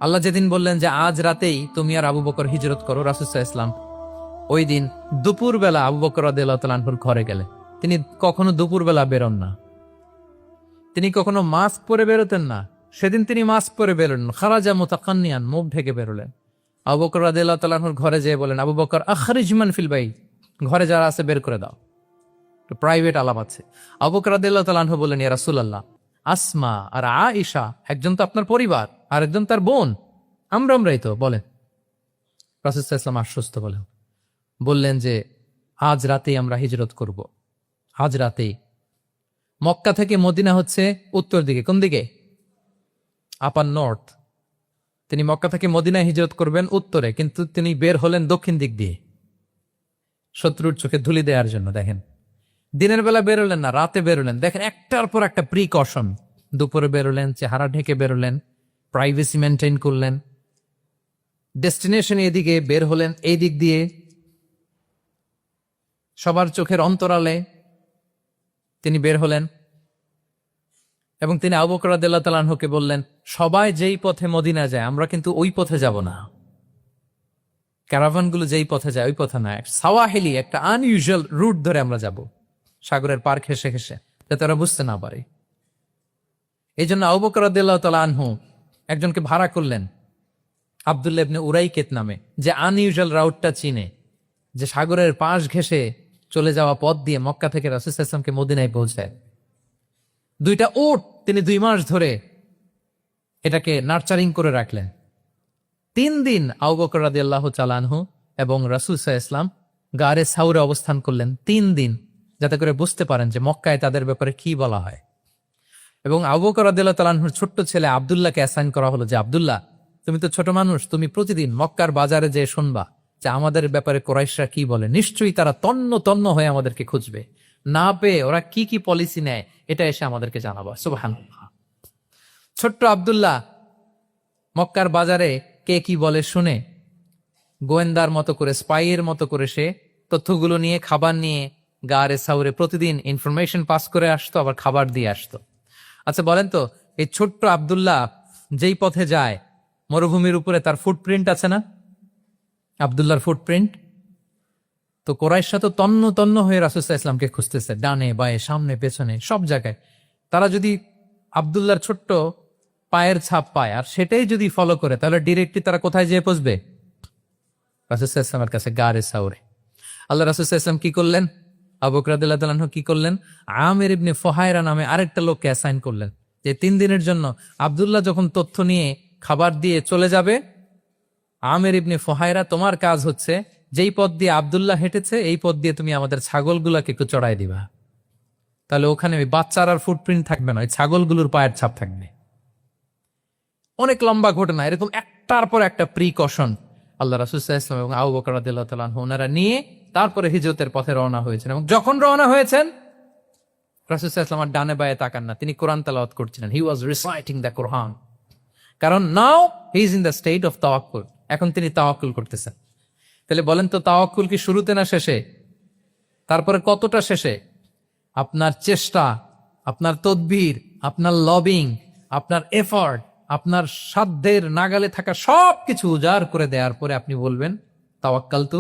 আল্লাহ যেদিন বললেন যে আজ রাতেই তুমি আর আবু বকর হিজরত করো, রাসূল সাল্লাল্লাহু আলাইহি ওয়াসাল্লাম ওই দিন দুপুর বেলা আবু বকর রাদিয়াল্লাহু তাআলা আনহুর ঘরে গেলেন। তিনি কখনো দুপুর বেলা বেরোন না, তিনি কখনো মাস্ক পরে বেরোতেন না। সেদিন তিনি মাস্ক পরে বেরোলেন, খারাজা মুতাকান্নিয়ান, মুখ ঢেকে বেরোলেন। আবু বকর রাদিয়াল্লাহু তাআলা আনহুর ঘরে যেয়ে বলেন, আবু বকর আখরিজ মান ফিল বাইত, ঘরে যারা আছে বের করে দাও, প্রাইভেট আলাপ আছে। আবু বকর রাদিয়াল্লাহু তাআলা আনহু বললেন, ইয়া রাসূলুল্লাহ, আসমা আর আয়েশা একজন তো আপনার পরিবার আর একজন তার বোন, আমরাই তো, বলেন। রাসূল সাল্লাল্লাহু আলাইহি ওয়াসাল্লাম আশ্বস্ত বললেন যে আজ রাতেই আমরা হিজরত করব। আজ রাতেই। মক্কা থেকে মদিনা হচ্ছে উত্তর দিকে, কোন দিকে? আপার নর্থ। তিনি মক্কা থেকে মদিনায় হিজরত করবেন উত্তরে, কিন্তু তিনি বের হলেন দক্ষিণ দিক দিয়ে, শত্রুর চোখে ধুলি দেওয়ার জন্য। দেখেন, দিনের বেলা বেরোলেন না, রাতে বেরোলেন। দেখেন, একটার পর একটা প্রিকশন। দুপুরে বেরোলেন, চেহারা ঢেকে বেরোলেন, প্রাইভেসি মেনটেন করলেন। ডেস্টিনেশন এদিকে বের হলেন, এই দিক দিয়ে সবার চোখের অন্তরালে তিনি বের হলেন। এবং তিনি আবু বকর রাদিয়াল্লাহু তাআলা আনহুকে বললেন, সবাই যেই পথে মদিনা যায় আমরা কিন্তু ওই পথে যাব না, ক্যারাভানগুলো যেই পথে যায় ওই পথে না, সাওয়াহিলি একটা আনইউজুয়াল রুট ধরে আমরা যাব, সাগরের পার ঘেঁষে ঘেঁষে, যাতে ওরা বুঝতে না পারে। এই জন্য আবু বকর রাদিয়াল্লাহু তাআলা আনহু একজনকে ভাড়া করলেন, আব্দুল্লাহ ইবনে উরাইকেত নামে, যে আনইউজুয়াল রাউটটা চিনে, যে সাগরের পাশ ঘেঁষে চলে যাওয়া পথ দিয়ে মক্কা থেকে রাসূল সাল্লাল্লাহু আলাইহি ওয়াসাল্লামকে মদিনায় পৌঁছায়। দুইটা উট তিনি 2 মাস ধরে এটাকে নার্চারিং করে রাখলেন। 3 দিন আবু বকর রাদিয়াল্লাহু তাআলা আনহু এবং রাসূল সাল্লাল্লাহু আলাইহি ওয়াসাল্লাম গারে সাউরে অবস্থান করলেন 3 দিন, যাতে করে বুঝতে পারেন যে মক্কায় তাদের ব্যাপারে কি বলা হয়। এবং আবু বকর রাদিয়াল্লাহু তাআলা আনহুর ছোট্ট ছেলে আব্দুল্লাহকে অ্যাসাইন করা হলো যে, আব্দুল্লাহ, তুমি তো ছোট মানুষ, তুমি প্রতিদিন মক্কার বাজারে যেয়ে শুনবা যে আমাদের ব্যাপারে কুরাইশরা কি বলে। নিশ্চয়ই তারা তন্ন তন্ন হয়ে আমাদেরকে খুঁজবে, না পেয়ে ওরা কি কি পলিসি নেয় এটা এসে আমাদেরকে জানাবা। সুবহানাল্লাহ। ছোট্ট আব্দুল্লাহ মক্কার বাজারে কে কি বলে শুনে গোয়েন্দার মতো করে, স্পাইয়ের মতো করে সে তথ্যগুলো নিয়ে, খাবার নিয়ে গারে সাউরে প্রতিদিন ইনফরমেশন পাস করে আসতো, আবার খাবার দিয়ে আসতো। আচ্ছা বলেন তো, এই ছোট্ট আব্দুল্লাহ যেই পথে যায়, মরুভূমির উপরে তার ফুটপ্রিন্ট আছে না, আব্দুল্লাহর ফুটপ্রিন্ট। তো কোরাইশরা তো তন্ন তন্ন হয়ে রাসূল সাল্লাল্লাহু আলাইহি ওয়াসাল্লামকে খুঁজতেছে, ডানে বায়ে সামনে পেছনে সব জায়গায়। তারা যদি আব্দুল্লাহর ছোট্ট পায়ের ছাপ পায় আর সেটাই যদি ফলো করে, তাহলে ডিরেক্টলি তারা কোথায় যেয়ে পৌঁছবে? রাসূল সাল্লাল্লাহু আলাইহি ওয়াসাল্লামের কাছে, গারে সাউরে। আল্লাহ রাসূল সাল্লাল্লাহু আলাইহি ওয়াসাল্লাম কি করলেন? আবু বকর রাদিয়াল্লাহু তাআলা আনহু কি করলেন? আমির ইবনে ফুহায়রা নামে আরেকটা লোককে অ্যাসাইন করলেন, যে 3 দিনের জন্য আব্দুল্লাহ যখন তথ্য নিয়ে খাবার দিয়ে চলে যাবে, আমির ইবনে ফুহায়রা, তোমার কাজ হচ্ছে যেই পথ দিয়ে আব্দুল্লাহ হেঁটেছে এই পথ দিয়ে তুমি আমাদের ছাগলগুলাকে একটু চড়াই দিবা। তাহলে ওখানে ওই বাচ্চার আর ফুটপ্রিন্ট থাকবে না, ওই ছাগলগুলোর পায়ের ছাপ থাকবে। অনেক লম্বা ঘটনা, এরকম একটার পর একটা প্রিকশন আল্লাহ রাসূল সাল্লাল্লাহু আলাইহি ওয়াসাল্লাম এবং আবু বকর রাদিয়াল্লাহু তাআলা আনহু ওনারা নিয়ে তারপরে হিজরতের পথে রওনা হয়েছেন। এবং যখন রওনা হয়েছেন, রাসূল সাল্লাল্লাহু আলাইহি ওয়াসাল্লাম ডানে বায়ে তাকান না, তিনি কোরআন তেলাওয়াত করছিলেন। হি ওয়াজ রিসাইটিং দ্য কোরআন, কারণ now he is in the state of তাওয়াক্কুল, এখন তিনি তাওয়াক্কুল করতেছেন। তাহলে বলেন তো, তাওয়াক্কুল কি শুরুতে না শেষে? তারপরে কতটা শেষে? আপনার চেষ্টা, আপনার তদবির, আপনার লবিং, আপনার এফর্ট, আপনার সাধ্যের নাগালে থাকা সবকিছু উজাড় করে দেওয়ার পরে আপনি বলবেন তাওয়াক্কালতু